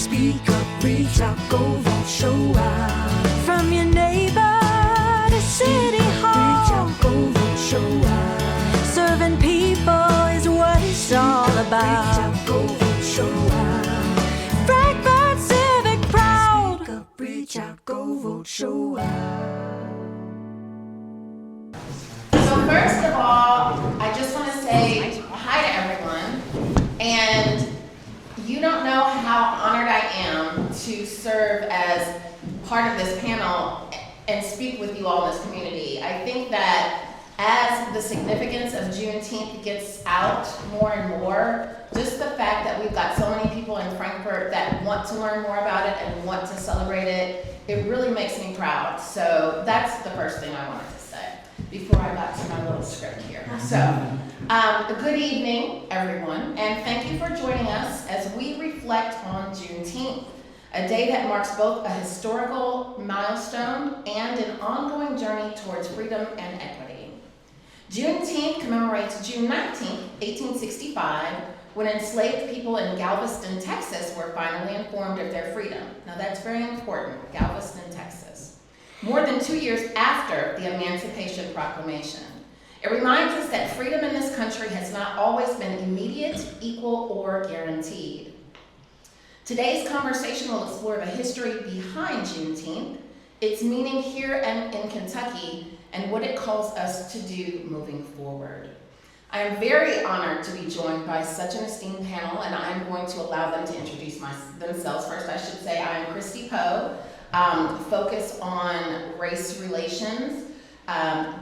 Speak up, reach out, go vote, show out. From your neighbor to City Hall. Reach out, go vote, show out. Serving people is what it's all about. Reach out, go vote, show out. Frankfort civic proud. Speak up, reach out, go vote, show out. So first of all, I just want to say hi to everyone. And you don't know how honored I am to serve as part of this panel and speak with you all in this community. I think that as the significance of Juneteenth gets out more and more, just the fact that we've got so many people in Frankfort that want to learn more about it and want to celebrate it, it really makes me proud. So that's the first thing I wanted to say before I got to my little script here. So, good evening, everyone, and thank you for joining us as we reflect on Juneteenth, a day that marks both a historical milestone and an ongoing journey towards freedom and equity. Juneteenth commemorates June 19th, 1865, when enslaved people in Galveston, Texas were finally informed of their freedom. Now that's very important, Galveston, Texas. More than 2 years after the Emancipation Proclamation. It reminds us that freedom in this country has not always been immediate, equal, or guaranteed. Today's conversation will explore the history behind Juneteenth, its meaning here and in Kentucky, and what it calls us to do moving forward. I am very honored to be joined by such an esteemed panel, and I'm going to allow them to introduce themselves. First, I should say I am Christy Poe, focus on race relations,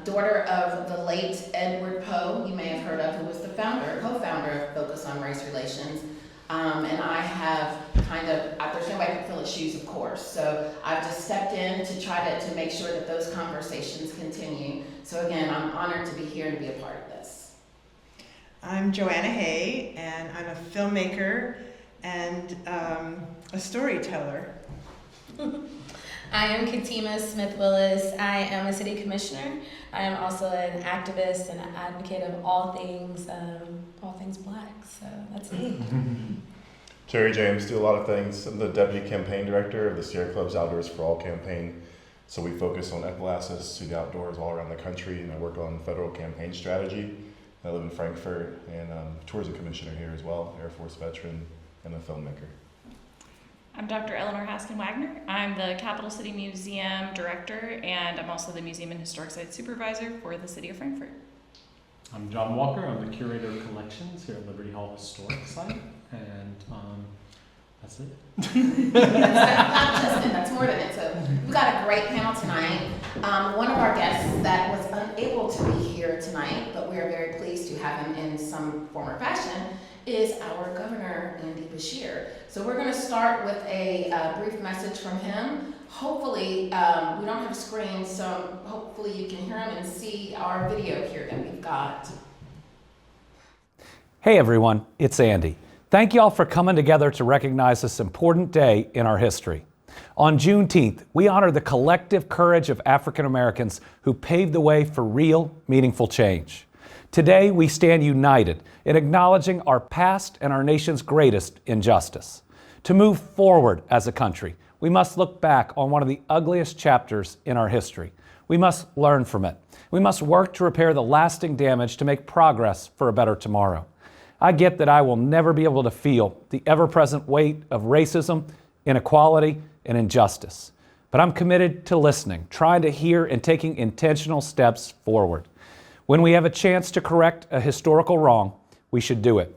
daughter of the late Edward Poe, you may have heard of, who was the co-founder of Focus on Race Relations. And I have there's no way I can fill his shoes, of course. So I've just stepped in to try to make sure that those conversations continue. So again, I'm honored to be here and be a part of this. I'm Joanna Hay, and I'm a filmmaker and a storyteller. I am Katima Smith-Willis. I am a city commissioner. I am also an activist and an advocate of all things Black. So that's me. Jerry James, do a lot of things. I'm the deputy campaign director of the Sierra Club's Outdoors for All campaign. So we focus on equal access to the outdoors all around the country, and I work on federal campaign strategy. I live in Frankfort, and tourism commissioner here as well, Air Force veteran, and a filmmaker. I'm Dr. Eleanor Haskin-Wagner. I'm the Capital City Museum director, and I'm also the Museum and Historic Site supervisor for the City of Frankfort. I'm John Walker. I'm the curator of collections here at Liberty Hall Historic Site, and that's it. That's just it. That's more than it. So we've got a great panel tonight. One of our guests that was unable to be here tonight, but we are very pleased to have him in some form or fashion, is our Governor, Andy Beshear. So we're going to start with a brief message from him. Hopefully, we don't have screens, so hopefully you can hear him and see our video here that we've got. Hey everyone, it's Andy. Thank you all for coming together to recognize this important day in our history. On Juneteenth, we honor the collective courage of African Americans who paved the way for real, meaningful change. Today, we stand united in acknowledging our past and our nation's greatest injustice. To move forward as a country, we must look back on one of the ugliest chapters in our history. We must learn from it. We must work to repair the lasting damage to make progress for a better tomorrow. I get that I will never be able to feel the ever-present weight of racism, inequality, and injustice. But I'm committed to listening, trying to hear, and taking intentional steps forward. When we have a chance to correct a historical wrong, we should do it.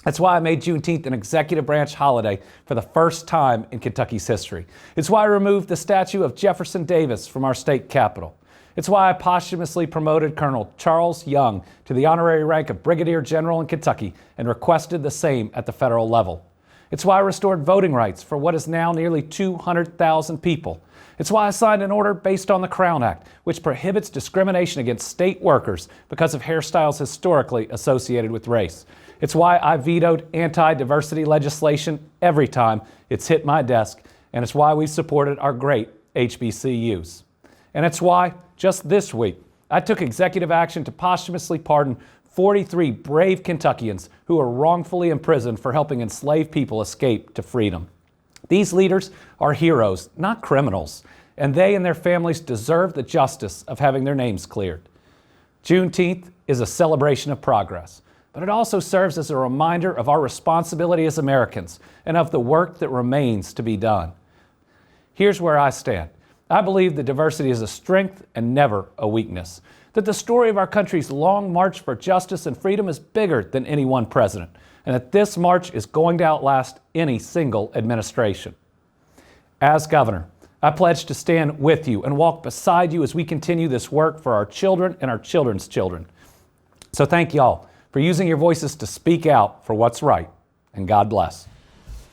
That's why I made Juneteenth an executive branch holiday for the first time in Kentucky's history. It's why I removed the statue of Jefferson Davis from our state capitol. It's why I posthumously promoted Colonel Charles Young to the honorary rank of Brigadier General in Kentucky and requested the same at the federal level. It's why I restored voting rights for what is now nearly 200,000 people. It's why I signed an order based on the Crown Act, which prohibits discrimination against state workers because of hairstyles historically associated with race. It's why I vetoed anti-diversity legislation every time it's hit my desk, and it's why we supported our great HBCUs. And it's why, just this week, I took executive action to posthumously pardon 43 brave Kentuckians who were wrongfully imprisoned for helping enslaved people escape to freedom. These leaders are heroes, not criminals, and they and their families deserve the justice of having their names cleared. Juneteenth is a celebration of progress, but it also serves as a reminder of our responsibility as Americans and of the work that remains to be done. Here's where I stand. I believe that diversity is a strength and never a weakness, that the story of our country's long march for justice and freedom is bigger than any one president, and that this march is going to outlast any single administration. As governor, I pledge to stand with you and walk beside you as we continue this work for our children and our children's children. So thank y'all for using your voices to speak out for what's right, and God bless.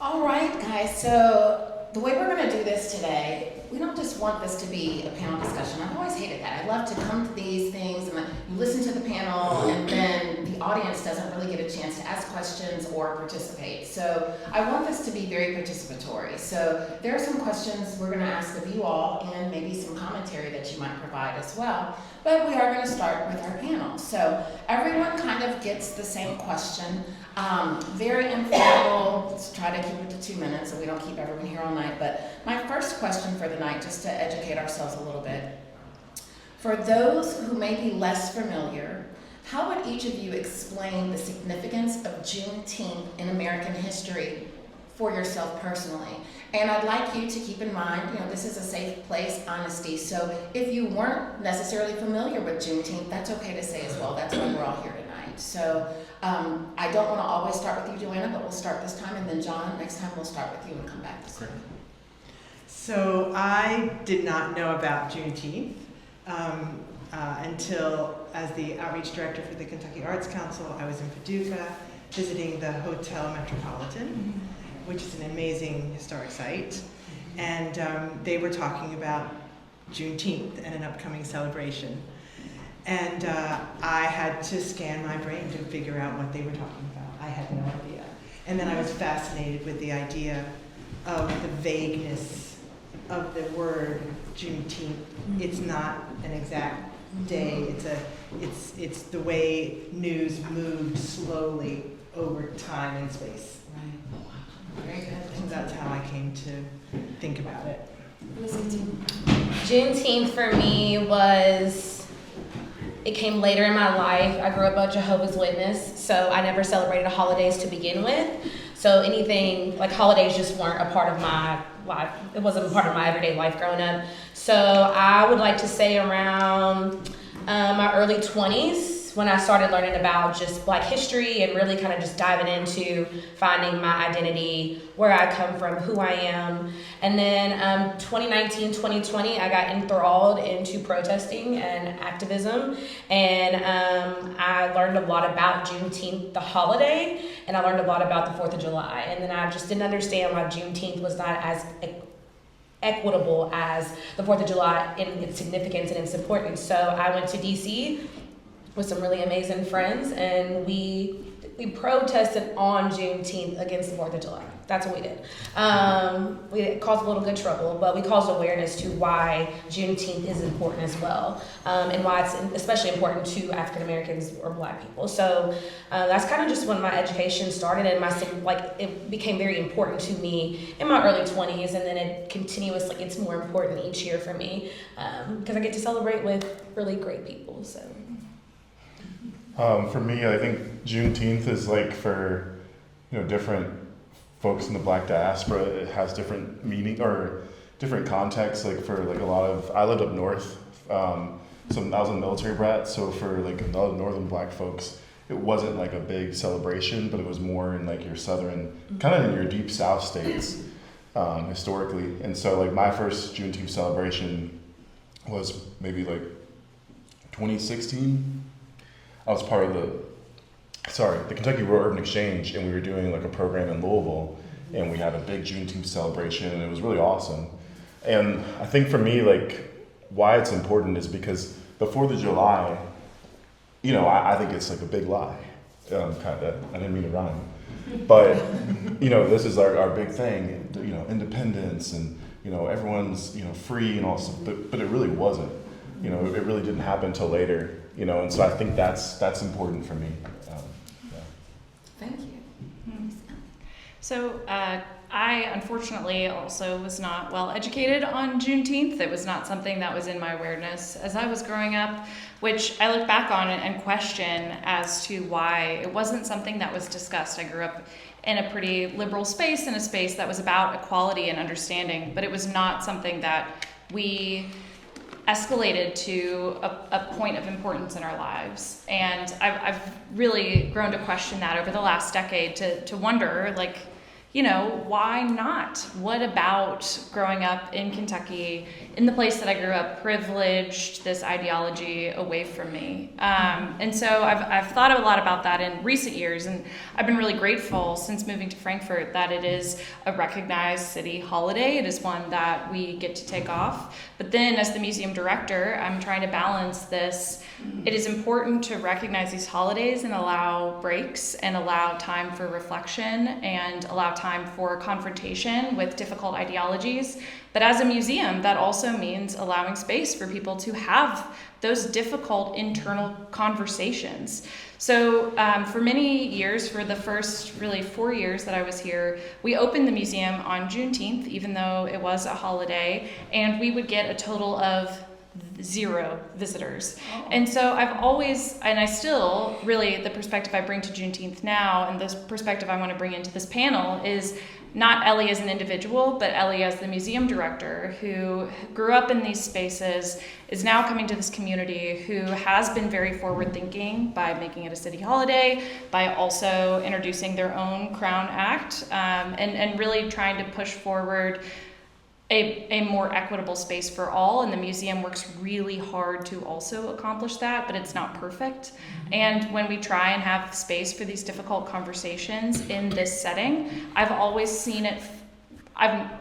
All right, guys, so the way we're going to do this today, we don't just want this to be a panel discussion. I've always hated that. I love to come to these things and you listen to the panel and then the audience doesn't really get a chance to ask questions or participate. So I want this to be very participatory. So there are some questions we're going to ask of you all and maybe some commentary that you might provide as well. But we are going to start with our panel. So everyone kind of gets the same question. Very informal. Let's try to keep it to 2 minutes so we don't keep everyone here all night. But my first question for the night, just to educate ourselves a little bit. For those who may be less familiar, how would each of you explain the significance of Juneteenth in American history for yourself personally? And I'd like you to keep in mind, this is a safe place, honesty. So if you weren't necessarily familiar with Juneteenth, that's okay to say as well. That's why we're all here tonight. So I don't want to always start with you, Joanna, but we'll start this time. And then John, next time we'll start with you and come back this time. So I did not know about Juneteenth until, as the outreach director for the Kentucky Arts Council, I was in Paducah visiting the Hotel Metropolitan, which is an amazing historic site. And they were talking about Juneteenth and an upcoming celebration. And I had to scan my brain to figure out what they were talking about. I had no idea. And then I was fascinated with the idea of the vagueness of the word Juneteenth. It's not an exact day. It's the way news moved slowly over time and space. Right. Very good. So that's how I came to think about it. Juneteenth for me it came later in my life. I grew up a Jehovah's Witness, so I never celebrated holidays to begin with. So anything, like holidays just weren't a part of my life. It wasn't a part of my everyday life growing up. So I would like to say around my early 20s, when I started learning about just Black history and really kind of just diving into finding my identity, where I come from, who I am. And then 2019, 2020, I got enthralled into protesting and activism. And I learned a lot about Juneteenth, the holiday, and I learned a lot about the 4th of July. And then I just didn't understand why Juneteenth was not as equitable as the 4th of July in its significance and its importance. So I went to DC with some really amazing friends, and we protested on Juneteenth against the 4th of July. That's what we did. We caused a little good trouble, but we caused awareness to why Juneteenth is important as well, and why it's especially important to African Americans or Black people. So that's kind of just when my education started, and it became very important to me in my early 20s, and then it continuously gets more important each year for me because I get to celebrate with really great people. So. For me, I think Juneteenth is for different folks in the Black diaspora. It has different meaning or different contexts. For a lot of, I lived up north, so I was a military brat. So for a lot of northern Black folks, it wasn't a big celebration, but it was more in your southern, kind of in your deep South states historically. And so my first Juneteenth celebration was maybe 2016. I was part of the Kentucky Rural Urban Exchange, and we were doing a program in Louisville, and we had a big Juneteenth celebration, and it was really awesome. And I think for me, why it's important is because the 4th of July, I think it's a big lie, kind of. I didn't mean to rhyme, but this is our big thing, independence, and everyone's free and all stuff, but it really wasn't. It really didn't happen until later. And so I think that's important for me. Thank you. So I unfortunately also was not well educated on Juneteenth. It was not something that was in my awareness as I was growing up, which I look back on and question as to why it wasn't something that was discussed. I grew up in a pretty liberal space, in a space that was about equality and understanding, but it was not something that we escalated to a point of importance in our lives. And I've really grown to question that over the last decade, to wonder, like, you know, why not? What about growing up in Kentucky, in the place that I grew up, privileged this ideology away from me? And so I've thought a lot about that in recent years, and I've been really grateful since moving to Frankfort that it is a recognized city holiday. It is one that we get to take off. But then as the museum director, I'm trying to balance this. It is important to recognize these holidays and allow breaks and allow time for reflection and allow time for confrontation with difficult ideologies. But as a museum, that also means allowing space for people to have those difficult internal conversations. So for many years, for the first really 4 years that I was here, we opened the museum on Juneteenth, even though it was a holiday, and we would get a total of 0 visitors. And so I've always, and I still, really, the perspective I bring to Juneteenth now, and this perspective I want to bring into this panel, is not Ellie as an individual, but Ellie as the museum director who grew up in these spaces, is now coming to this community, who has been very forward thinking by making it a city holiday, by also introducing their own Crown Act, and really trying to push forward a more equitable space for all. And the museum works really hard to also accomplish that, but it's not perfect. And when we try and have space for these difficult conversations in this setting, I've always seen it,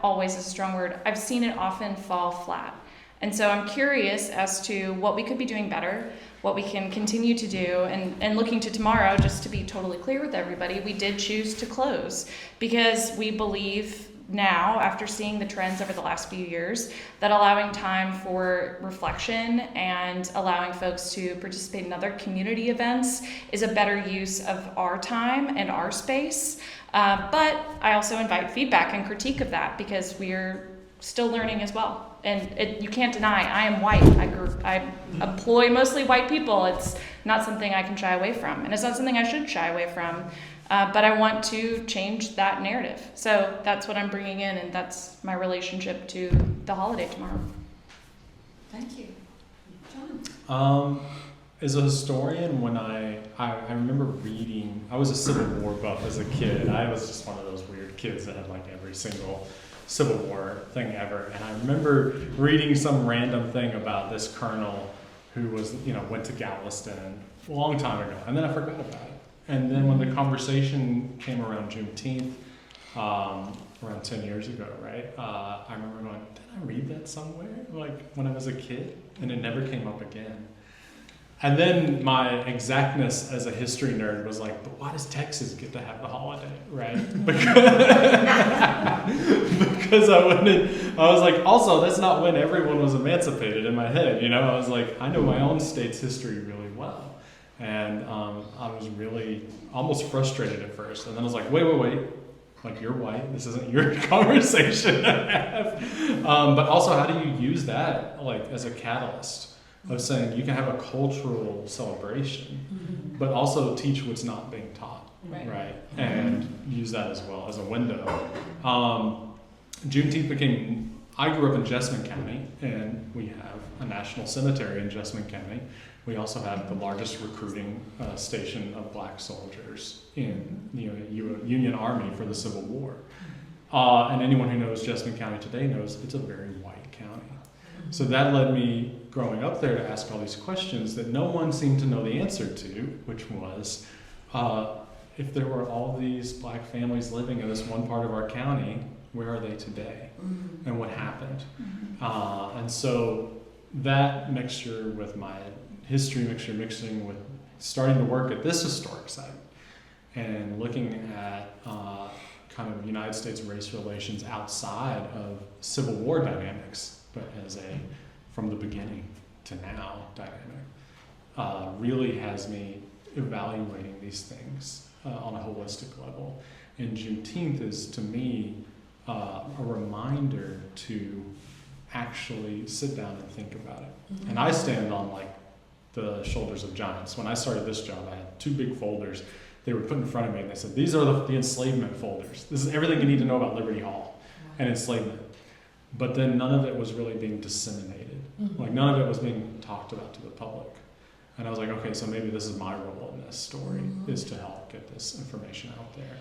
always is a strong word, I've seen it often fall flat. And so I'm curious as to what we could be doing better, what we can continue to do, and looking to tomorrow, just to be totally clear with everybody, we did choose to close because we believe now, after seeing the trends over the last few years, that allowing time for reflection and allowing folks to participate in other community events is a better use of our time and our space. But I also invite feedback and critique of that because we're still learning as well. And you can't deny, I am white. I employ mostly white people. It's not something I can shy away from. And it's not something I should shy away from. But I want to change that narrative. So that's what I'm bringing in, and that's my relationship to the holiday tomorrow. Thank you. John? As a historian, when I remember reading, I was a Civil War buff as a kid. I was just one of those weird kids that had like every single Civil War thing ever. And I remember reading some random thing about this colonel who was, went to Galveston a long time ago, and then I forgot about it. And then when the conversation came around Juneteenth, around 10 years ago, right? I remember going, did I read that somewhere? Like when I was a kid? And it never came up again. And then my exactness as a history nerd was like, but why does Texas get to have the holiday, right? Because I was like, also, that's not when everyone was emancipated in my head, I was like, I know my own state's history really well. And I was really almost frustrated at first. And then I was like, wait. Like, you're white. This isn't your conversation to have. But also, how do you use that, like, as a catalyst of saying you can have a cultural celebration, but also teach what's not being taught, right? And use that as well as a window. Juneteenth I grew up in Jessamine County, and we have a national cemetery in Jessamine County. We also have the largest recruiting station of black soldiers in the Union Army for the Civil War. And anyone who knows Jessamine County today knows it's a very white county. So that led me, growing up there, to ask all these questions that no one seemed to know the answer to, which was, if there were all these black families living in this one part of our county, where are they today? And what happened? And so that mixture with my history mixing with starting to work at this historic site and looking at kind of United States race relations outside of Civil War dynamics, but as a from the beginning to now dynamic, really has me evaluating these things on a holistic level. And Juneteenth is, to me, a reminder to actually sit down and think about it. And I stand on like the shoulders of giants. When I started this job, I had 2 big folders they were put in front of me, and they said, these are the enslavement folders. This is everything you need to know about Liberty Hall and enslavement. But then none of it was really being disseminated. Like none of it was being talked about to the public. And I was like, okay, so maybe this is my role in this story, is to help get this information out there.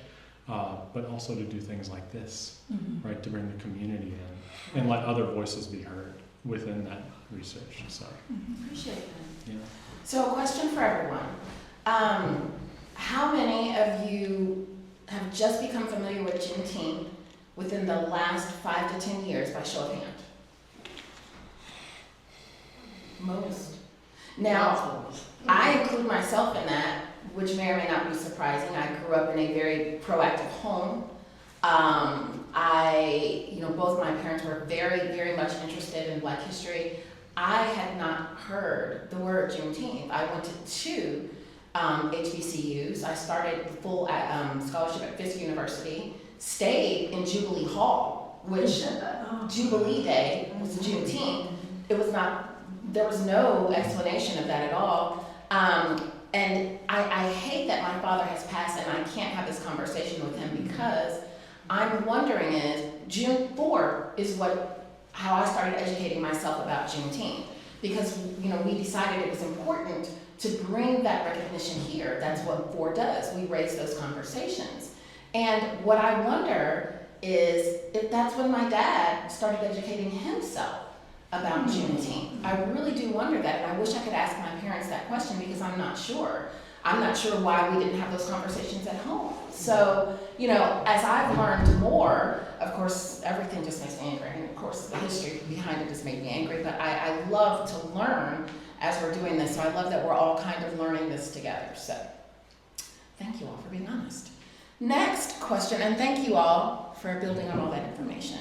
But also to do things like this, right, to bring the community in and let other voices be heard within that research. So, Appreciate that. yeah. So a question for everyone. How many of you have just become familiar with Juneteenth within the last 5 to 10 years by show of hand? Most. Now, I include myself in that, which may or may not be surprising. I grew up in a very proactive home. Both my parents were very, very much interested in Black history. I had not heard the word Juneteenth. I went to 2 HBCUs. I started full scholarship at Fisk University, stayed in Jubilee Hall, which Jubilee Day was Juneteenth. It was not, there was no explanation of that at all. And I hate that my father has passed and I can't have this conversation with him, because I'm wondering June 4th is how I started educating myself about Juneteenth, because we decided it was important to bring that recognition here. That's what 4 does. We raise those conversations. And what I wonder is if that's when my dad started educating himself about Juneteenth. I really do wonder that, and I wish I could ask my parents that question, because I'm not sure. I'm not sure why we didn't have those conversations at home. So, as I've learned more, of course, everything just makes me angry. And of course, the history behind it just made me angry. But I love to learn as we're doing this. So I love that we're all kind of learning this together. So thank you all for being honest. Next question, and thank you all for building on all that information.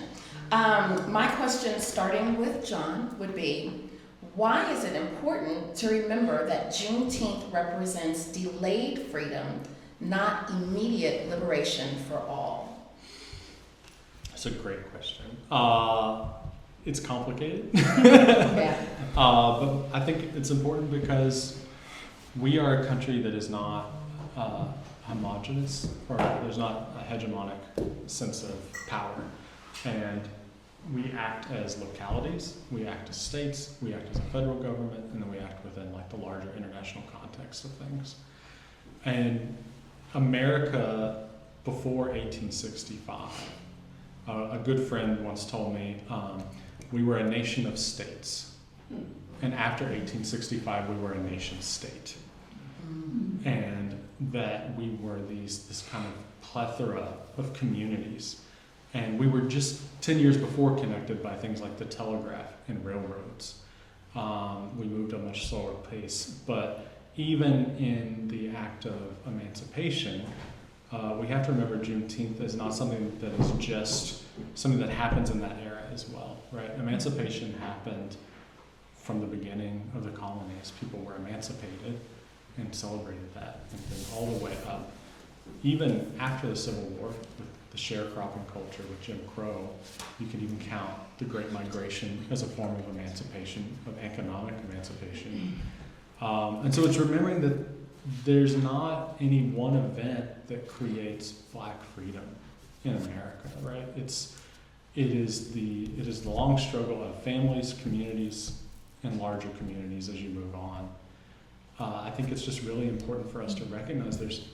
My question, starting with John, would be, why is it important to remember that Juneteenth represents delayed freedom, not immediate liberation for all? That's a great question. It's complicated. Yeah. But I think it's important because we are a country that is not homogenous, or there's not a hegemonic sense of power. And we act as localities, we act as states, we act as a federal government, and then we act within like the larger international context of things. And America, before 1865, a good friend once told me, we were a nation of states. And after 1865, we were a nation state. And that we were this kind of plethora of communities. And we were just 10 years before connected by things like the telegraph and railroads. We moved at a much slower pace. But even in the act of emancipation, we have to remember Juneteenth is not something that is just something that happens in that era as well, right? Emancipation happened from the beginning of the colonies. People were emancipated and celebrated that, and then all the way up. Even after the Civil War, with the sharecropping culture, with Jim Crow, you can even count the Great Migration as a form of emancipation, of economic emancipation. And so it's remembering that there's not any one event that creates Black freedom in America, right? It is the long struggle of families, communities, and larger communities as you move on. I think it's just really important for us to recognize there's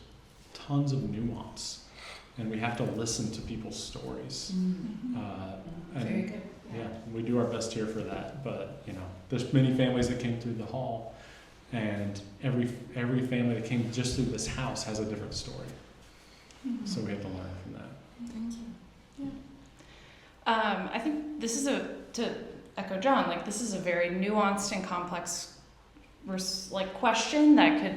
tons of nuance, and we have to listen to people's stories. Very good. Yeah, we do our best here for that, but there's many families that came through the hall, and every family that came just through this house has a different story. So we have to learn from that. Thank you. Yeah. I think this is to echo John, this is a very nuanced and complex question that could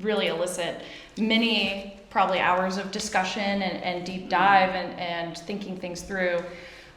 really elicit many probably hours of discussion and deep dive and thinking things through.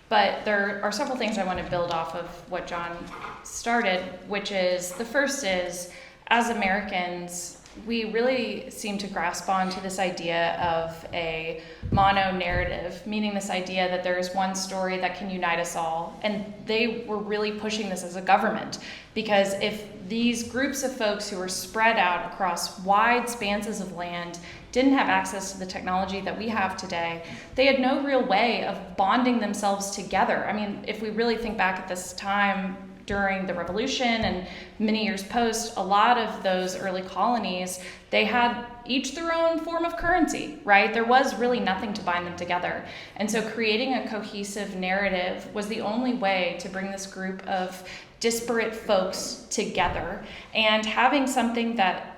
But there are several things I want to build off of what John started, which is, the first is, as Americans, we really seem to grasp onto this idea of a mono-narrative, meaning this idea that there is one story that can unite us all. And they were really pushing this as a government, because if these groups of folks who were spread out across wide spanses of land didn't have access to the technology that we have today, they had no real way of bonding themselves together. I mean, if we really think back at this time during the Revolution and many years post, a lot of those early colonies, they had each their own form of currency, right? There was really nothing to bind them together. And so creating a cohesive narrative was the only way to bring this group of disparate folks together, and having something that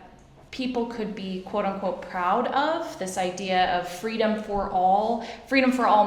people could be quote unquote proud of, this idea of freedom for all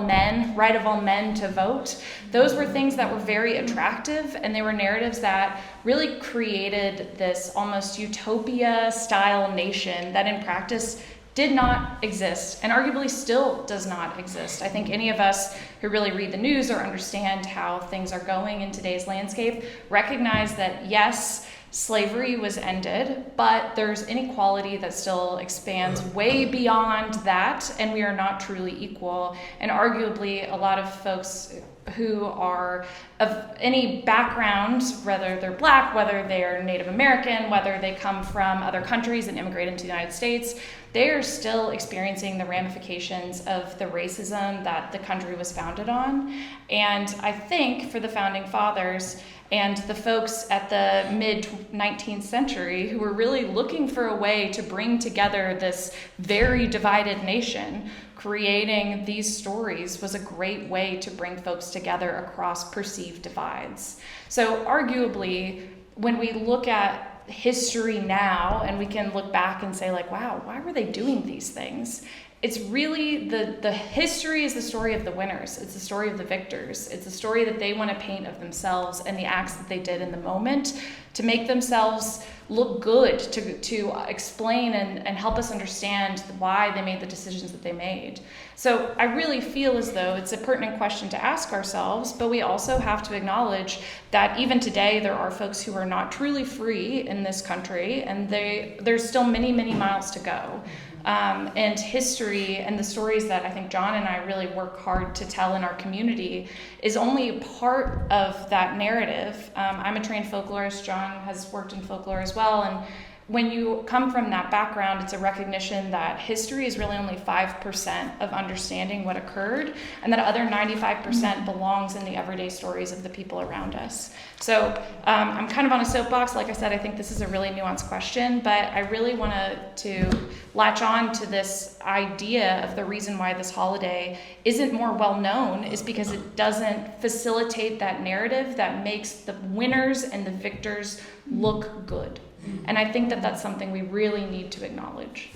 men, right of all men to vote. Those were things that were very attractive, and they were narratives that really created this almost utopia style nation that in practice did not exist, and arguably still does not exist. I think any of us who really read the news or understand how things are going in today's landscape recognize that yes, slavery was ended, but there's inequality that still expands way beyond that, and we are not truly equal. And arguably, a lot of folks who are of any background, whether they're Black, whether they're Native American, whether they come from other countries and immigrate into the United States, they are still experiencing the ramifications of the racism that the country was founded on. And I think for the Founding Fathers and the folks at the mid-19th century who were really looking for a way to bring together this very divided nation, creating these stories was a great way to bring folks together across perceived divides. So arguably, when we look at history now and we can look back and say like, wow, why were they doing these things? It's really the history is the story of the winners. It's the story of the victors. It's the story that they want to paint of themselves and the acts that they did in the moment to make themselves look good, to explain and help us understand why they made the decisions that they made. So I really feel as though it's a pertinent question to ask ourselves, but we also have to acknowledge that even today there are folks who are not truly free in this country, and there's still many, many miles to go. And history and the stories that I think John and I really work hard to tell in our community is only a part of that narrative. I'm a trained folklorist. John has worked in folklore as well. And when you come from that background, it's a recognition that history is really only 5% of understanding what occurred, and that other 95% belongs in the everyday stories of the people around us. So I'm kind of on a soapbox. Like I said, I think this is a really nuanced question, but I really wanted to latch on to this idea of the reason why this holiday isn't more well known is because it doesn't facilitate that narrative that makes the winners and the victors look good. And I think that that's something we really need to acknowledge.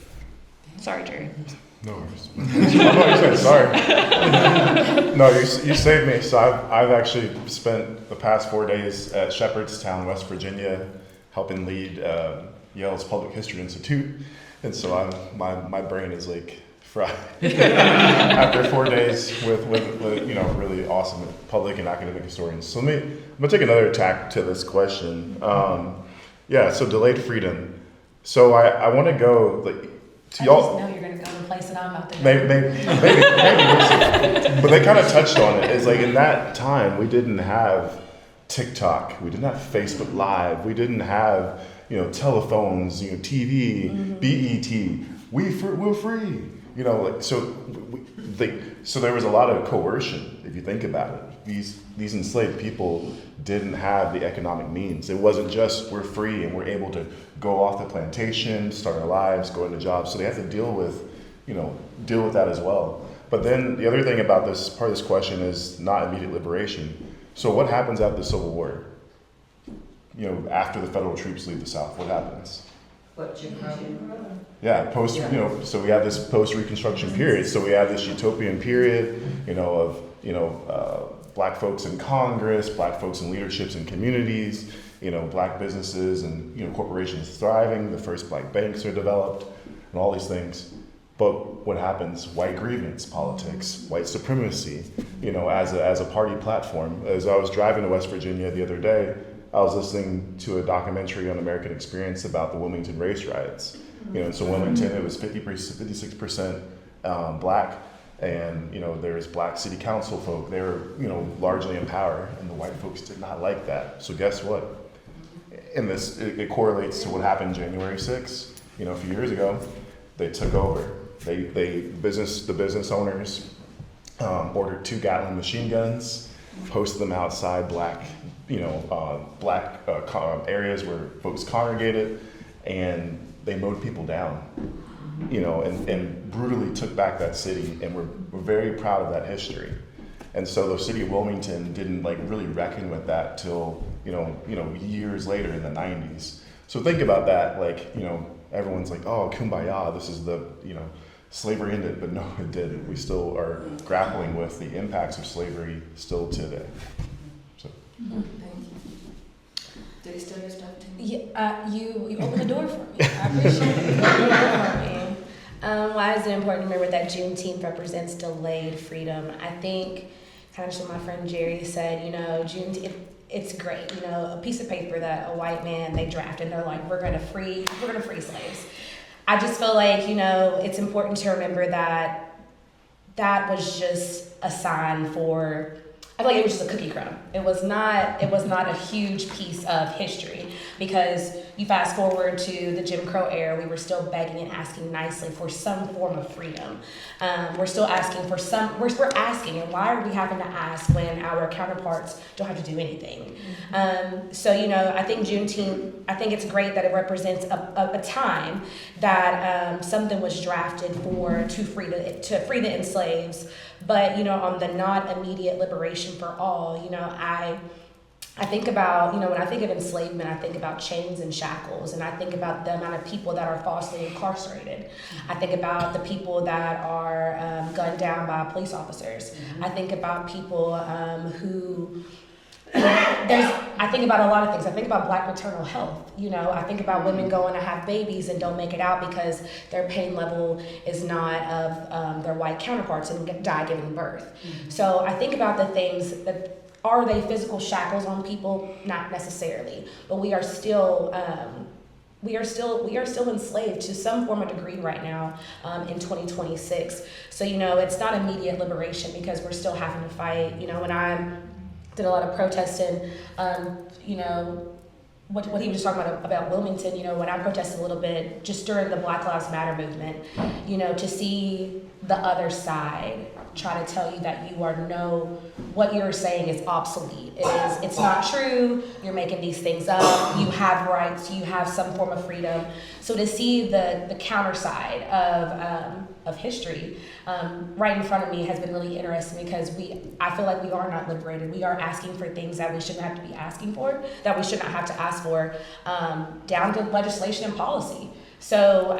Sorry, Jerry. No worries. I'm sorry. No, you saved me. So I've actually spent the past 4 days at Shepherdstown, West Virginia, helping lead Yale's Public History Institute. And so my brain is like fried after 4 days with really awesome public and academic historians. So I'm gonna take another tack to this question. So delayed freedom. So I want to go to y'all. I just know you're going to go to the place that I'm about to go. Maybe. But they kind of touched on it. It's like in that time we didn't have TikTok, we didn't have Facebook Live, we didn't have telephones, TV, BET. We're free. So there was a lot of coercion if you think about it. These enslaved people didn't have the economic means. It wasn't just we're free and we're able to go off the plantation, start our lives, go into jobs. So they have to deal with that as well. But then the other thing about this part of this question is not immediate liberation. So what happens after the Civil War? After the federal troops leave the South, what happens? Yeah, so we have this post-Reconstruction period. So we have this utopian period, of Black folks in Congress, Black folks in leaderships in communities, Black businesses and corporations thriving. The first Black banks are developed, and all these things. But what happens? White grievance politics, white supremacy, as a party platform. As I was driving to West Virginia the other day, I was listening to a documentary on American Experience about the Wilmington race riots. You know, so Wilmington, it was 56% black, and you know, there's black city council folk. They were, you know, largely in power, and the white folks did not like that. So guess what? And this it correlates to what happened January 6th. You know, a few years ago, they took over. The business owners ordered 2 Gatling machine guns, posted them outside black areas where folks congregated, and they mowed people down, you know, and brutally took back that city, and we're very proud of that history. And so the city of Wilmington didn't like really reckon with that till, you know, years later in the 90s. So think about that, like, you know, everyone's like, oh, kumbaya, this is the, you know, slavery ended, but no, it didn't. We still are grappling with the impacts of slavery still today. So. Thank you. Did he steal your stuff too? Yeah, you opened the door for me. I appreciate it. You opened the door for me. Why is it important to remember that Juneteenth represents delayed freedom? I think, kind of what my friend Jerry said, you know, Juneteenth, it's great, you know, a piece of paper that a white man, they draft and they're like, we're gonna free slaves. I just feel like, you know, it's important to remember that that was just a sign for, I feel like it was just a cookie crumb. It was not a huge piece of history, because you fast forward to the Jim Crow era, we were still begging and asking nicely for some form of freedom. We're still asking for some, we're asking, and why are we having to ask when our counterparts don't have to do anything? So, you know, I think Juneteenth, I think it's great that it represents a time that something was drafted to free the enslaved. But, you know, on the not immediate liberation for all, you know, I think about, you know, when I think of enslavement, I think about chains and shackles, and I think about the amount of people that are falsely incarcerated. I think about the people that are gunned down by police officers. I think about people who, I think about a lot of things. I think about Black maternal health. You know, I think about women going to have babies and don't make it out because their pain level is not of their white counterparts and die giving birth. So I think about the things that, are they physical shackles on people? Not necessarily, but we are still enslaved to some form of degree right now in 2026. So, you know, it's not immediate liberation because we're still having to fight. You know, when I did a lot of protesting, you know, what he was just talking about Wilmington, you know, when I protested a little bit just during the Black Lives Matter movement, you know, to see the other side try to tell you that what you're saying is obsolete. It's not true, you're making these things up, you have rights, you have some form of freedom. So to see the counter side of history right in front of me has been really interesting, because I feel like we are not liberated. We are asking for things that we shouldn't have to be asking for, that we should not have to ask for, down to legislation and policy. So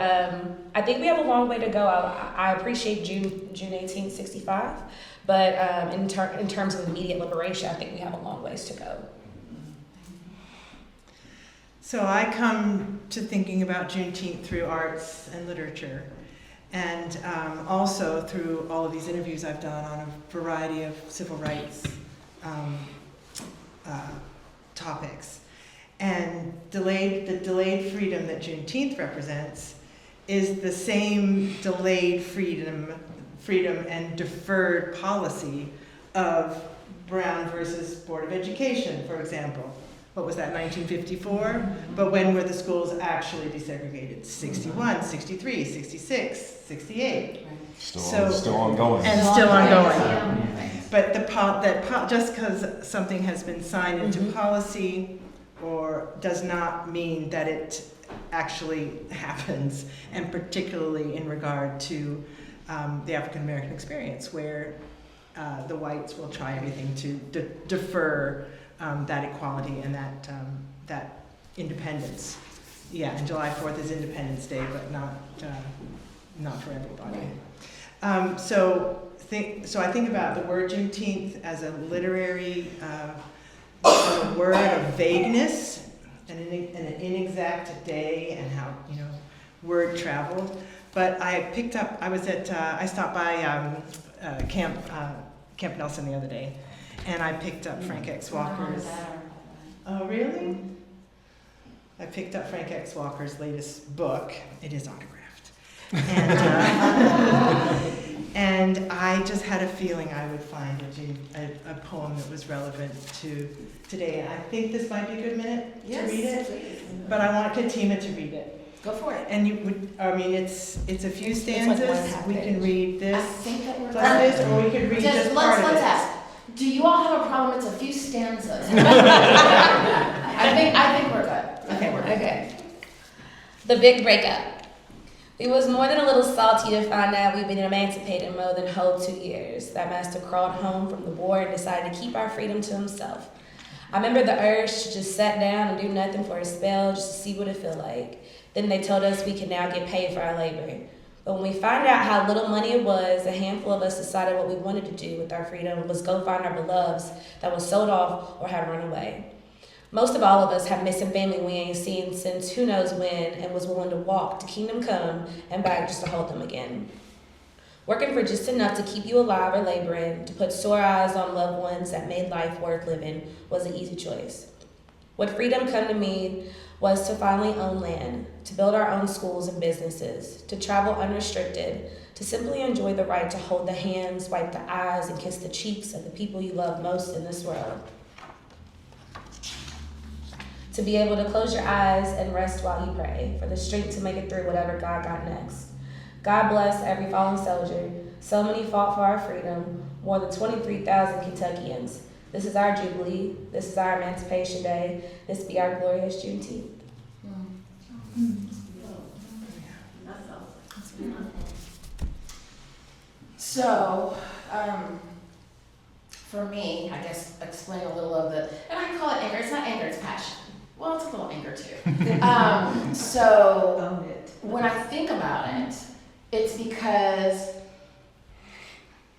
I think we have a long way to go. I appreciate June 18th, 65, but in terms of immediate liberation, I think we have a long ways to go. So I come to thinking about Juneteenth through arts and literature, and also through all of these interviews I've done on a variety of civil rights topics. And the delayed freedom that Juneteenth represents is the same delayed freedom and deferred policy of Brown versus Board of Education, for example. What was that, 1954? But when were the schools actually desegregated? 61, 63, 66, 68. Still ongoing. And still ongoing. But just because something has been signed into policy or does not mean that it actually happens, and particularly in regard to the African American experience, where the whites will try everything to defer that equality and that independence. Yeah, and July 4th is Independence Day, but not for everybody. So I think about the word Juneteenth as a literary a word of vagueness and an inexact day, and how, you know, word traveled. But I stopped by Camp Nelson the other day, and I picked up Frank X. Walker's. Oh, really? I picked up Frank X. Walker's latest book. It is autographed. And I just had a feeling I would find a poem that was relevant to today. I think this might be a good minute to read it, please. but I want Katima to read it. Go for it. And you would, I mean, it's a few stanzas. We can read I this think that we're like this, or we could read just part of let's it. ask. Do you all have a problem? It's a few stanzas. I think we're good. Okay, we're good. Okay. The big breakup. We was more than a little salty to find out we've been emancipated more than whole 2 years. That master crawled home from the war and decided to keep our freedom to himself. I remember the urge to just sit down and do nothing for a spell just to see what it felt like. Then they told us we could now get paid for our labor. But when we found out how little money it was, a handful of us decided what we wanted to do with our freedom was go find our beloveds that was sold off or had run away. Most of all of us have missing family we ain't seen since who knows when and was willing to walk to Kingdom Come and back just to hold them again. Working for just enough to keep you alive or laboring, to put sore eyes on loved ones that made life worth living was an easy choice. What freedom come to mean was to finally own land, to build our own schools and businesses, to travel unrestricted, to simply enjoy the right to hold the hands, wipe the eyes, and kiss the cheeks of the people you love most in this world. To be able to close your eyes and rest while you pray, for the strength to make it through whatever God got next. God bless every fallen soldier. So many fought for our freedom, more than 23,000 Kentuckians. This is our Jubilee. This is our Emancipation Day. This be our glorious Juneteenth. So, for me, I guess explain a little of the, and I call it anger. It's not anger, it's passion. Well, it's a little anger too. So when I think about it, it's because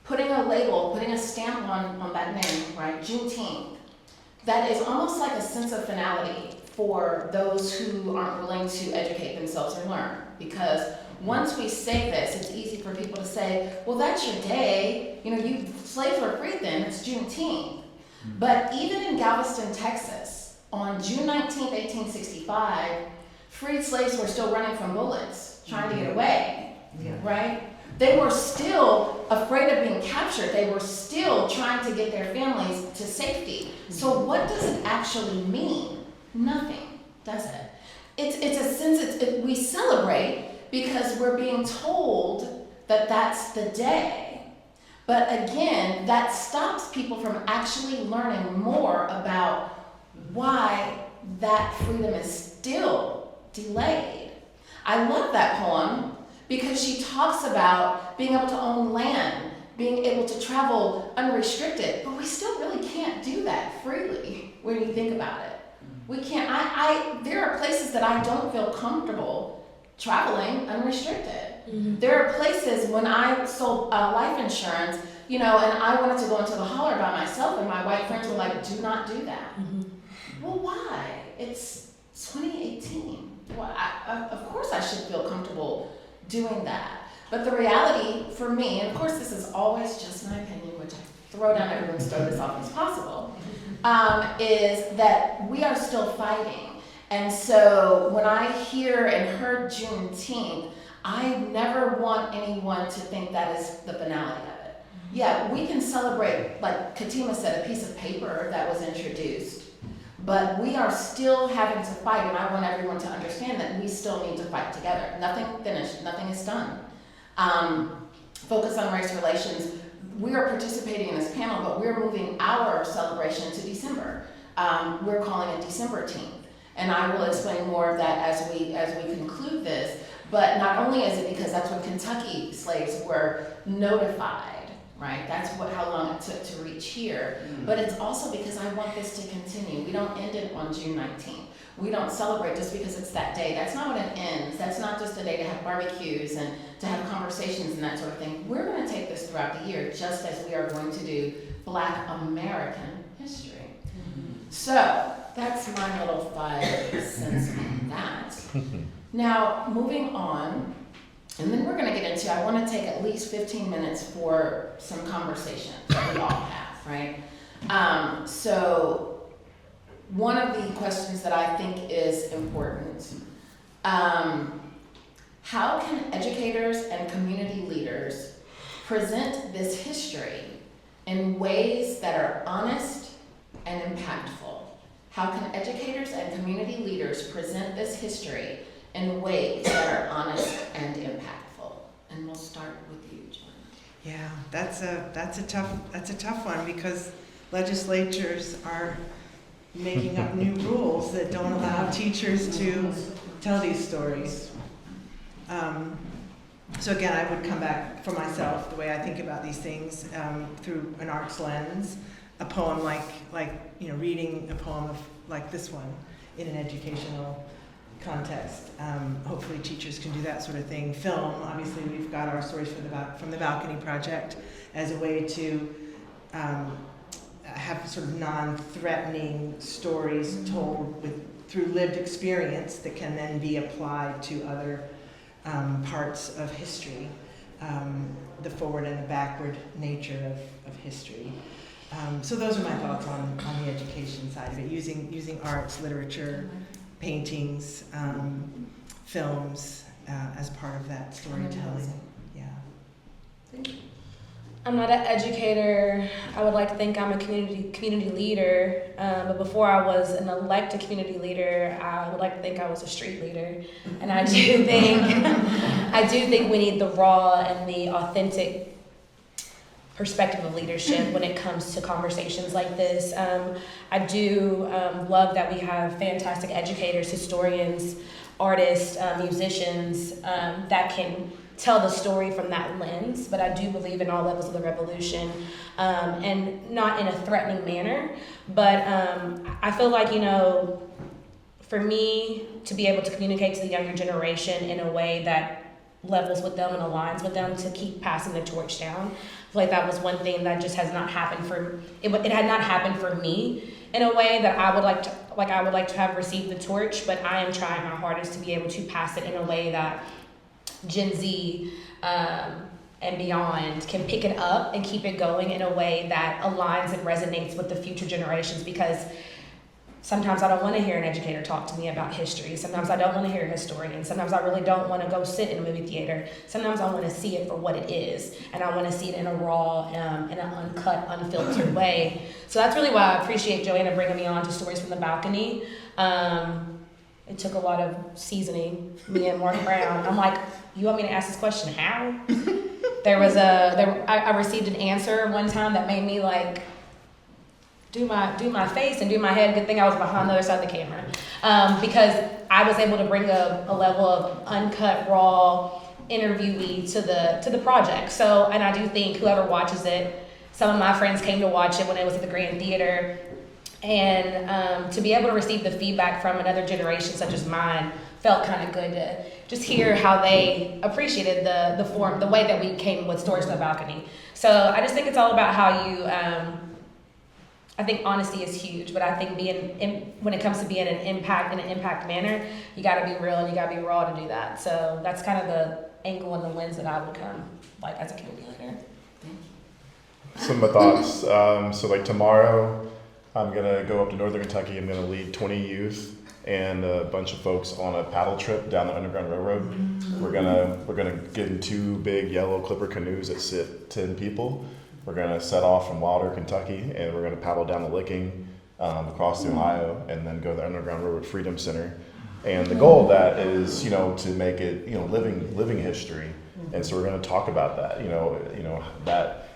putting a label, putting a stamp on that name, right, Juneteenth, that is almost like a sense of finality for those who aren't willing to educate themselves or learn. Because once we say this, it's easy for people to say, well, that's your day. You know, you slaves were freed then, it's Juneteenth. But even in Galveston, Texas, on June 19th, 1865, freed slaves were still running from bullets, trying to get away, right? They were still afraid of being captured. They were still trying to get their families to safety. So what does it actually mean? Nothing, does it? It's a sense, we celebrate because we're being told that that's the day. But again, that stops people from actually learning more about why that freedom is still delayed. I love that poem because she talks about being able to own land, being able to travel unrestricted, but we still really can't do that freely when you think about it. We can't, there are places that I don't feel comfortable traveling unrestricted. Mm-hmm. There are places when I sold life insurance, you know, and I wanted to go into the holler by myself and my white friends were like, do not do that. Mm-hmm. Well, why? It's 2018. Well, of course I should feel comfortable doing that. But the reality for me, and of course this is always just my opinion, which I throw down everyone's throat as often as possible, is that we are still fighting. And so when I hear and heard Juneteenth, I never want anyone to think that is the finality of it. Yeah, we can celebrate, like Katima said, a piece of paper that was introduced. But we are still having to fight, and I want everyone to understand that we still need to fight together. Nothing finished, nothing is done. Focus on race relations. We are participating in this panel, but we're moving our celebration to December. We're calling it December-teenth. And I will explain more of that as we conclude this. But not only is it because that's when Kentucky slaves were notified, right? That's how long it took to reach here. But it's also because I want this to continue. We don't end it on June 19th. We don't celebrate just because it's that day. That's not when it ends. That's not just a day to have barbecues and to have conversations and that sort of thing. We're going to take this throughout the year, just as we are going to do Black American history. So that's my little 5 cents on that. Now, moving on, and then we're going to get into, I want to take at least 15 minutes for some conversation that we all have, right? So one of the questions that I think is important, how can educators and community leaders present this history in ways that are honest and impactful? How can educators and community leaders present this history in ways that are honest and impactful? And we'll start with you, Joanna. Yeah, that's a tough one, because legislatures are making up new rules that don't allow teachers to tell these stories. So again, I would come back for myself, the way I think about these things, through an arts lens. A poem like reading a poem like this one in an educational context. Hopefully teachers can do that sort of thing. Film, obviously we've got our stories from the Balcony Project as a way to have sort of non-threatening stories told through lived experience that can then be applied to other parts of history, the forward and the backward nature of history. So those are my thoughts on the education side of it, using arts, literature, paintings, films as part of that storytelling. Yeah. Thank you. I'm not an educator. I would like to think I'm a community leader, but before I was an elected community leader, I would like to think I was a street leader. And I do think we need the raw and the authentic perspective of leadership when it comes to conversations like this. I do love that we have fantastic educators, historians, artists, musicians that can tell the story from that lens, but I do believe in all levels of the revolution, and not in a threatening manner, but I feel like, for me to be able to communicate to the younger generation in a way that levels with them and aligns with them to keep passing the torch down. I feel like that was one thing that just has not happened it had not happened for me in a way that I would like to have received the torch, but I am trying my hardest to be able to pass it in a way that Gen Z and beyond can pick it up and keep it going in a way that aligns and resonates with the future generations, because sometimes I don't want to hear an educator talk to me about history. Sometimes I don't want to hear a historian. Sometimes I really don't want to go sit in a movie theater. Sometimes I want to see it for what it is, and I want to see it in a raw, in an uncut, unfiltered way. So that's really why I appreciate Joanna bringing me on to Stories from the Balcony. It took a lot of seasoning, me and Mark Brown. I'm like, you want me to ask this question? How? I received an answer one time that made me like do my face and do my head. Good thing I was behind the other side of the camera, because I was able to bring a level of uncut, raw interviewee to the project. So, and I do think whoever watches it, some of my friends came to watch it when it was at the Grand Theater. And to be able to receive the feedback from another generation such as mine felt kind of good to just hear how they appreciated the form, the way that we came with Stories from the Balcony. So I just think it's all about how you, I think honesty is huge, but I think when it comes to being an impact manner, you gotta be real and you gotta be raw to do that. So that's kind of the angle and the lens that I would come like as a community leader. Some of my thoughts, so like tomorrow, I'm gonna go up to Northern Kentucky. I'm gonna lead 20 youth and a bunch of folks on a paddle trip down the Underground Railroad. Mm-hmm. We're gonna get in 2 big yellow clipper canoes that sit 10 people. We're gonna set off from Wilder, Kentucky, and we're gonna paddle down the Licking, across the Ohio, and then go to the Underground Railroad Freedom Center. And the goal of that is, to make it, living history. And so we're gonna talk about that, that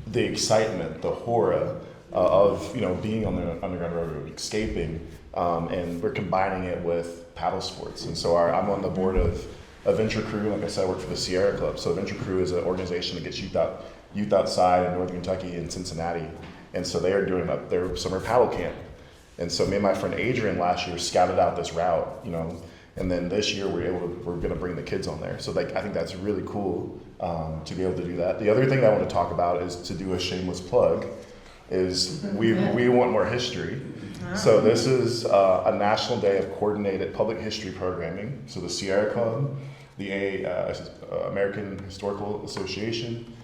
the excitement, the horror of being on the Underground Railroad, escaping, and we're combining it with paddle sports. And so I'm on the board of Venture Crew. Like I said, I work for the Sierra Club. So Venture Crew is an organization that gets youth outside in Northern Kentucky and Cincinnati. And so they are doing their summer paddle camp. And so me and my friend Adrian last year scouted out this route, and then this year we're going to bring the kids on there. So I think that's really cool to be able to do that. The other thing that I want to talk about is to do a shameless plug. Is we want more history. So this is a National Day of Coordinated Public History Programming. So the Sierra Club, the American Historical Association,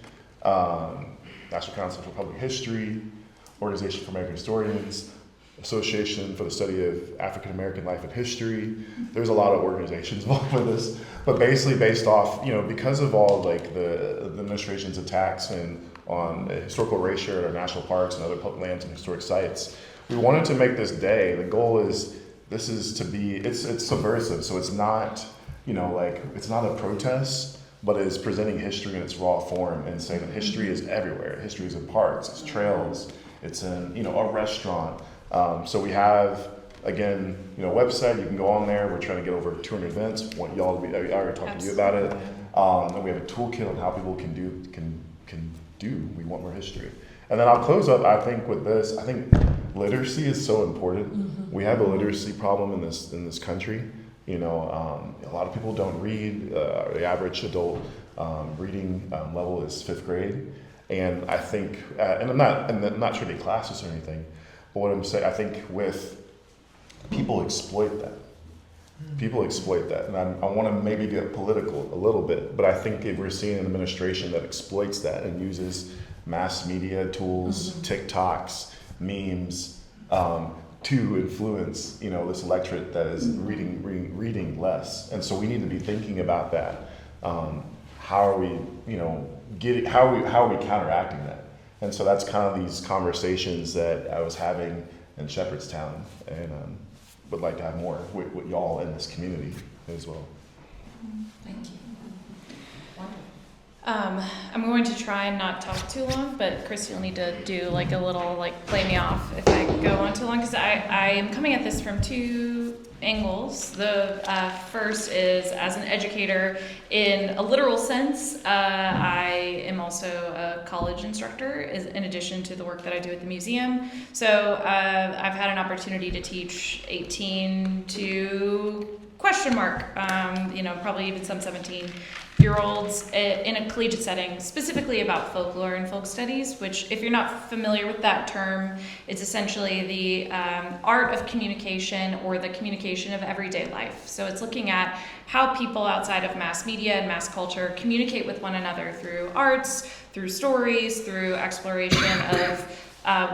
National Council for Public History, Organization for American Historians, Association for the Study of African American Life and History. There's a lot of organizations involved with this, but basically based off, because of all like the administration's attacks on historical erasure at our national parks and other public lands and historic sites, we wanted to make this day. The goal is it's subversive, so it's not it's not a protest, but it's presenting history in its raw form and saying that history is everywhere. History is in parks, it's trails, it's in a restaurant. So we have, again, website, you can go on there. We're trying to get over 200 events. Want y'all to be, I already talked to you about it. And we have a toolkit on how people can do. We want more history. And then I'll close up, I think, with this. I think literacy is so important. Mm-hmm. We have a literacy problem in this country. A lot of people don't read. The average adult reading level is 5th grade. And I think, and I'm not trying to be classist or anything, but what I'm saying, I think people exploit that. People exploit that. And I want to maybe get political a little bit, but I think if we're seeing an administration that exploits that and uses mass media tools, TikToks, memes, to influence, this electorate that is reading less. And so we need to be thinking about that. How are we, how are we counteracting that? And so that's kind of these conversations that I was having in Shepherdstown, and would like to have more with y'all in this community as well. Thank you. I'm going to try and not talk too long, but Chris, you'll need to do like a little play me off if I go on too long, because I am coming at this from two angles. The first is as an educator in a literal sense. I am also a college instructor in addition to the work that I do at the museum. So I've had an opportunity to teach 18 to question mark, probably even some 17-year-olds in a collegiate setting, specifically about folklore and folk studies, which, if you're not familiar with that term, it's essentially the art of communication or the communication of everyday life. So it's looking at how people outside of mass media and mass culture communicate with one another through arts, through stories, through exploration of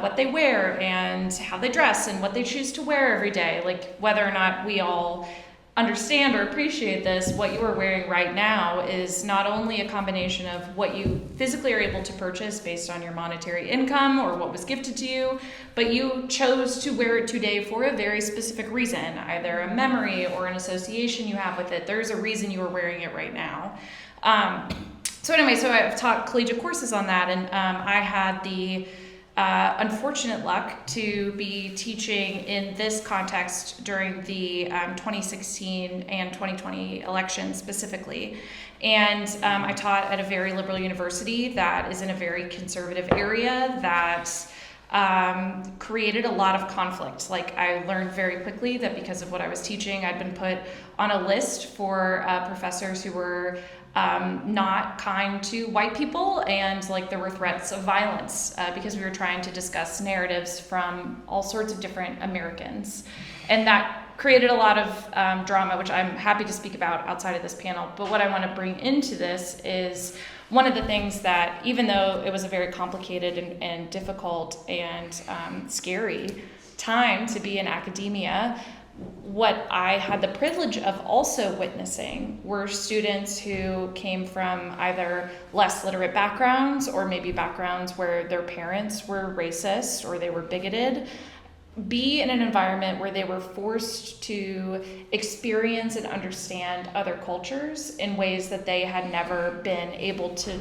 what they wear and how they dress and what they choose to wear every day. Like, whether or not we all understand or appreciate this, what you are wearing right now is not only a combination of what you physically are able to purchase based on your monetary income or what was gifted to you, but you chose to wear it today for a very specific reason, either a memory or an association you have with it. There's a reason you are wearing it right now. So I've taught collegiate courses on that, and I had the unfortunate luck to be teaching in this context during the 2016 and 2020 elections specifically. And I taught at a very liberal university that is in a very conservative area that created a lot of conflict. I learned very quickly that because of what I was teaching, I'd been put on a list for professors who were not kind to white people, and there were threats of violence because we were trying to discuss narratives from all sorts of different Americans. And that created a lot of drama, which I'm happy to speak about outside of this panel. But what I want to bring into this is one of the things that, even though it was a very complicated and difficult and scary time to be in academia, what I had the privilege of also witnessing were students who came from either less literate backgrounds or maybe backgrounds where their parents were racist or they were bigoted, be in an environment where they were forced to experience and understand other cultures in ways that they had never been able to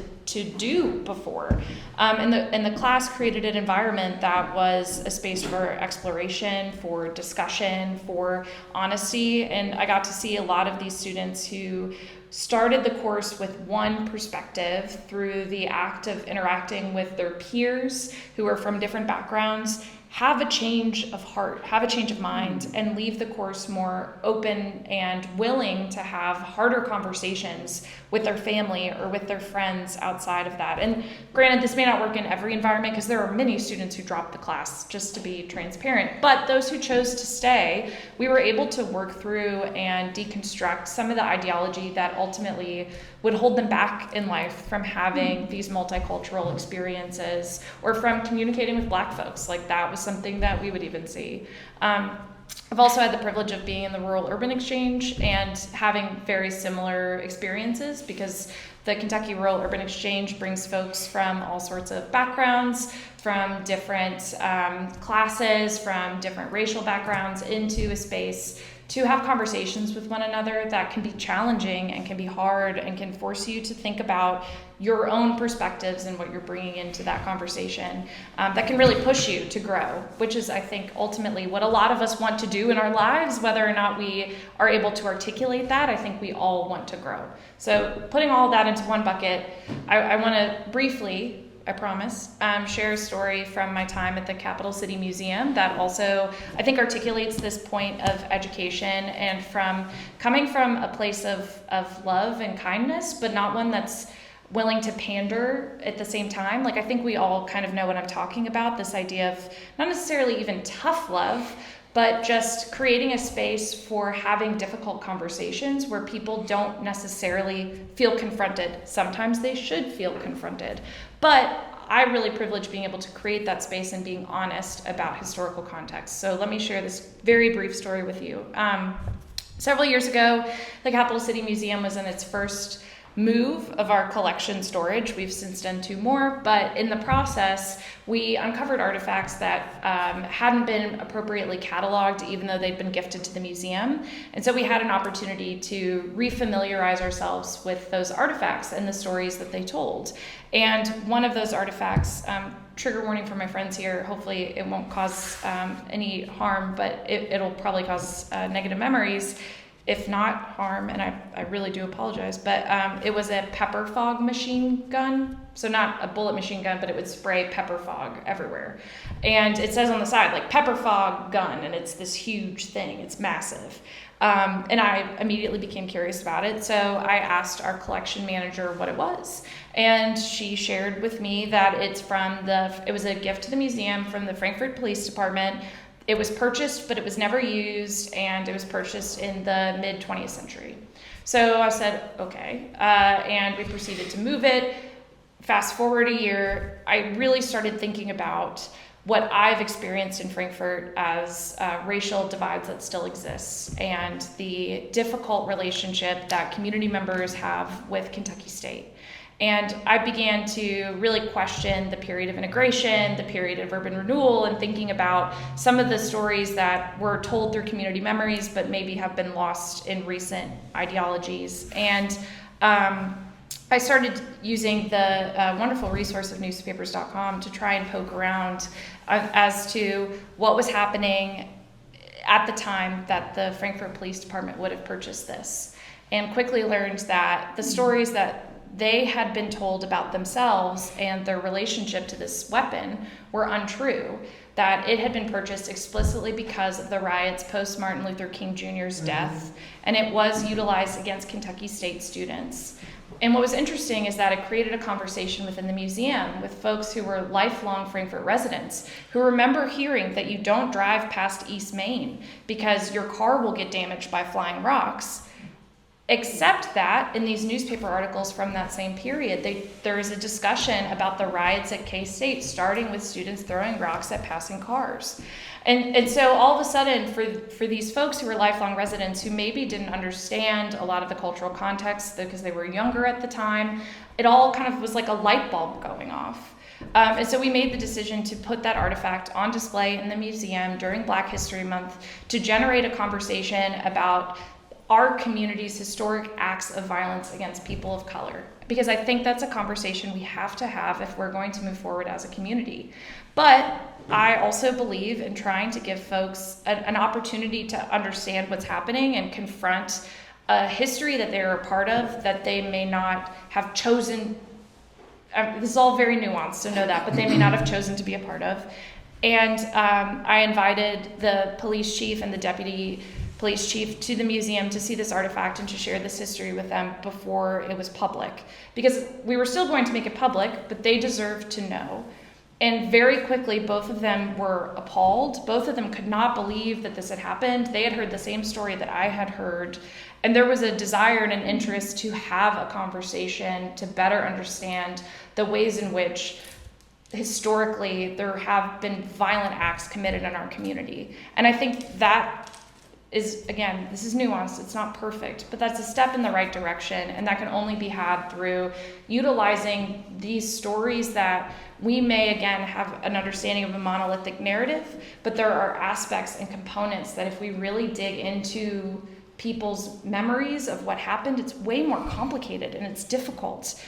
do before. And the class created an environment that was a space for exploration, for discussion, for honesty. And I got to see a lot of these students who started the course with one perspective through the act of interacting with their peers who are from different backgrounds, have a change of heart, have a change of mind, and leave the course more open and willing to have harder conversations with their family or with their friends outside of that. And granted, this may not work in every environment because there are many students who dropped the class, just to be transparent. But those who chose to stay, we were able to work through and deconstruct some of the ideology that ultimately would hold them back in life from having these multicultural experiences or from communicating with Black folks. That was something that we would even see. I've also had the privilege of being in the rural-urban exchange and having very similar experiences, because the Kentucky Rural-Urban Exchange brings folks from all sorts of backgrounds, from different classes, from different racial backgrounds into a space to have conversations with one another that can be challenging and can be hard and can force you to think about your own perspectives and what you're bringing into that conversation. That can really push you to grow, which is, I think, ultimately what a lot of us want to do in our lives. Whether or not we are able to articulate that, I think we all want to grow. So putting all of that into one bucket, I want to briefly, I promise, share a story from my time at the Capital City Museum that also, I think, articulates this point of education and from coming from a place of love and kindness, but not one that's willing to pander at the same time. Like, I think we all kind of know what I'm talking about, this idea of not necessarily even tough love, but just creating a space for having difficult conversations where people don't necessarily feel confronted. Sometimes they should feel confronted. But I really privilege being able to create that space and being honest about historical context. So let me share this very brief story with you. Several years ago, the Capital City Museum was in its first move of our collection storage. We've since done 2 more, but in the process, we uncovered artifacts that hadn't been appropriately cataloged, even though they'd been gifted to the museum. And so we had an opportunity to refamiliarize ourselves with those artifacts and the stories that they told. And one of those artifacts, trigger warning for my friends here, hopefully it won't cause any harm, but it'll probably cause negative memories, if not harm, and I really do apologize, but it was a pepper fog machine gun. So not a bullet machine gun, but it would spray pepper fog everywhere. And it says on the side, like, pepper fog gun, and it's this huge thing, it's massive. And I immediately became curious about it, so I asked our collection manager what it was. And she shared with me that it was a gift to the museum from the Frankfort Police Department. It was purchased, but it was never used, and it was purchased in the mid-20th century. So I said, okay, and we proceeded to move it. Fast forward a year, I really started thinking about what I've experienced in Frankfort as racial divides that still exists, and the difficult relationship that community members have with Kentucky State. And I began to really question the period of integration, the period of urban renewal, and thinking about some of the stories that were told through community memories, but maybe have been lost in recent ideologies. And I started using the wonderful resource of newspapers.com to try and poke around as to what was happening at the time that the Frankfort Police Department would have purchased this. And quickly learned that the stories that they had been told about themselves and their relationship to this weapon were untrue, that it had been purchased explicitly because of the riots post Martin Luther King Jr.'s death, and it was utilized against Kentucky State students. And what was interesting is that it created a conversation within the museum with folks who were lifelong Frankfort residents who remember hearing that you don't drive past East Main because your car will get damaged by flying rocks. Except that in these newspaper articles from that same period, there is a discussion about the riots at K-State, starting with students throwing rocks at passing cars. And so all of a sudden, for these folks who were lifelong residents who maybe didn't understand a lot of the cultural context because they were younger at the time, it all kind of was like a light bulb going off. And so we made the decision to put that artifact on display in the museum during Black History Month to generate a conversation about our community's historic acts of violence against people of color. Because I think that's a conversation we have to have if we're going to move forward as a community. But I also believe in trying to give folks an opportunity to understand what's happening and confront a history that they're a part of that they may not have chosen. This is all very nuanced, so know that, but they may not have chosen to be a part of. And I invited the police chief and the deputy police chief to the museum to see this artifact and to share this history with them before it was public. Because we were still going to make it public, but they deserved to know. And very quickly, both of them were appalled. Both of them could not believe that this had happened. They had heard the same story that I had heard. And there was a desire and an interest to have a conversation to better understand the ways in which historically there have been violent acts committed in our community. And I think that is, again, this is nuanced, it's not perfect, but that's a step in the right direction, and that can only be had through utilizing these stories that we may, again, have an understanding of a monolithic narrative, but there are aspects and components that if we really dig into people's memories of what happened, it's way more complicated and it's difficult.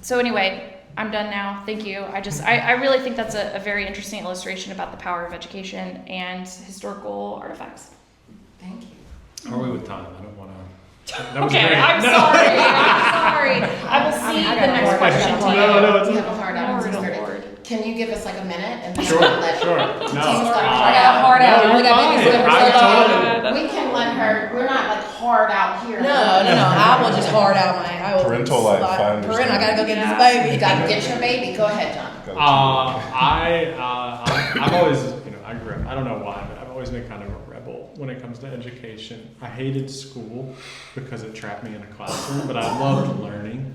So anyway, I'm done now. Thank you. I really think that's a very interesting illustration about the power of education and historical artifacts. Thank you. How are we with time? I don't want to. Okay, I'm sorry. I will see the next question. No, it's We have a hard out. Lord, It's oh 6:30. Lord. Can you give us like a minute and then Sure, let sure. Team's No. got a Hard out. We got babies in the I We can let her. We're not like hard out here. No, I will just hard out I will. Parental life, I Parental, understand. I gotta go get this baby. You gotta get your baby. Go ahead, John. I've always, I grew up, I don't know why, but I've always been kind of a rebel when it comes to education. I hated school because it trapped me in a classroom, but I loved learning.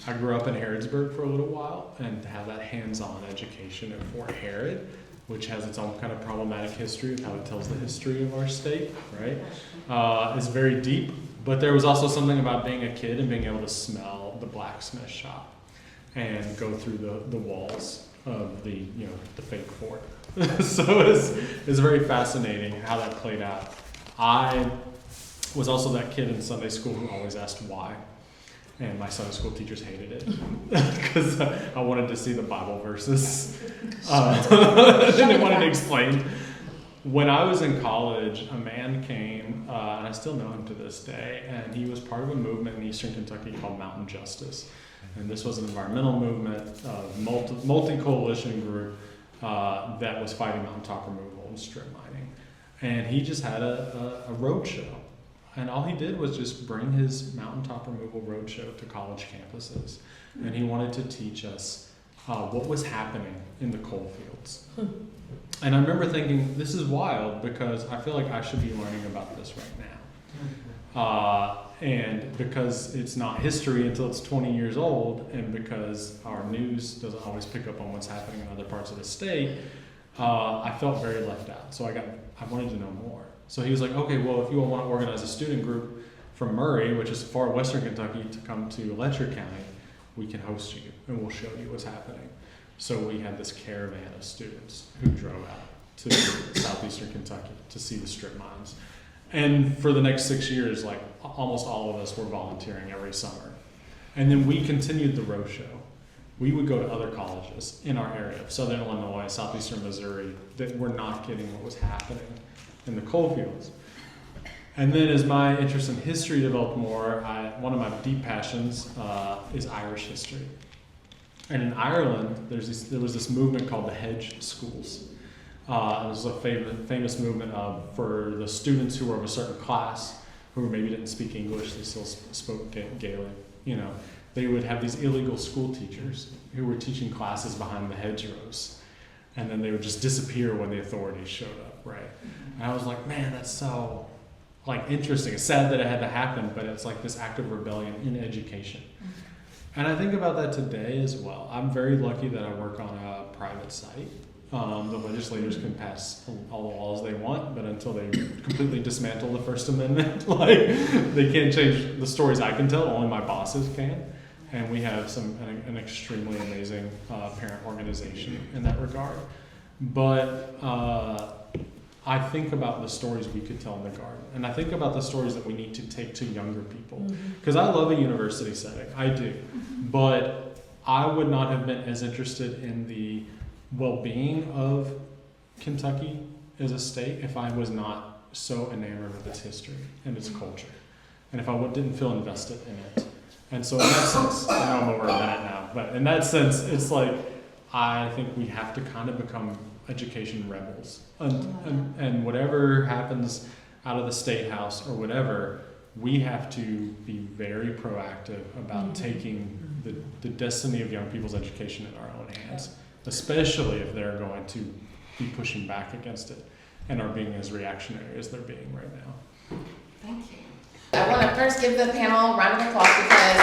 I grew up in Harrodsburg for a little while, and to have that hands-on education at Fort Herod, which has its own kind of problematic history of how it tells the history of our state, right, is very deep. But there was also something about being a kid and being able to smell the blacksmith shop and go through the walls of the fake fort. So it's very fascinating how that played out. I was also that kid in Sunday school who always asked why. And my Sunday school teachers hated it because I wanted to see the Bible verses. They wanted to explain. When I was in college, a man came, and I still know him to this day, and he was part of a movement in Eastern Kentucky called Mountain Justice. And this was an environmental movement, multi-coalition group that was fighting mountaintop removal and strip mining. And he just had a road show. And all he did was just bring his mountaintop removal roadshow to college campuses. And he wanted to teach us what was happening in the coal fields. And I remember thinking, this is wild because I feel like I should be learning about this right now. And because it's not history until it's 20 years old, and because our news doesn't always pick up on what's happening in other parts of the state, I felt very left out. So I wanted to know more. So he was like, okay, well, if you all want to organize a student group from Murray, which is far western Kentucky, to come to Letcher County, we can host you and we'll show you what's happening. So we had this caravan of students who drove out to southeastern Kentucky to see the strip mines. And for the next 6 years, like almost all of us were volunteering every summer. And then we continued the road show. We would go to other colleges in our area, Southern Illinois, southeastern Missouri, that were not getting what was happening in the coal fields. And then as my interest in history developed more, one of my deep passions is Irish history. And in Ireland, there was this movement called the Hedge Schools. It was a famous movement for the students who were of a certain class, who maybe didn't speak English, they still spoke Gaelic. They would have these illegal school teachers who were teaching classes behind the hedgerows. And then they would just disappear when the authorities showed up, right? And I was like, man, that's so interesting. It's sad that it had to happen, but it's like this act of rebellion in education. And I think about that today as well. I'm very lucky that I work on a private site. The legislators can pass all the laws they want, but until they completely dismantle the First Amendment, they can't change the stories I can tell, only my bosses can. And we have an extremely amazing parent organization in that regard. But I think about the stories we could tell in the garden. And I think about the stories that we need to take to younger people. Because I love a university setting, I do. But I would not have been as interested in the well-being of Kentucky as a state if I was not so enamored with its history and its culture. And if I didn't feel invested in it. And so in that sense, I know I'm over a minute now, but in that sense, it's like, I think we have to kind of become education rebels. And whatever happens out of the State House or whatever, we have to be very proactive about taking the destiny of young people's education in our own hands, especially if they're going to be pushing back against it and are being as reactionary as they're being right now. Thank you. I want to first give the panel a round of applause because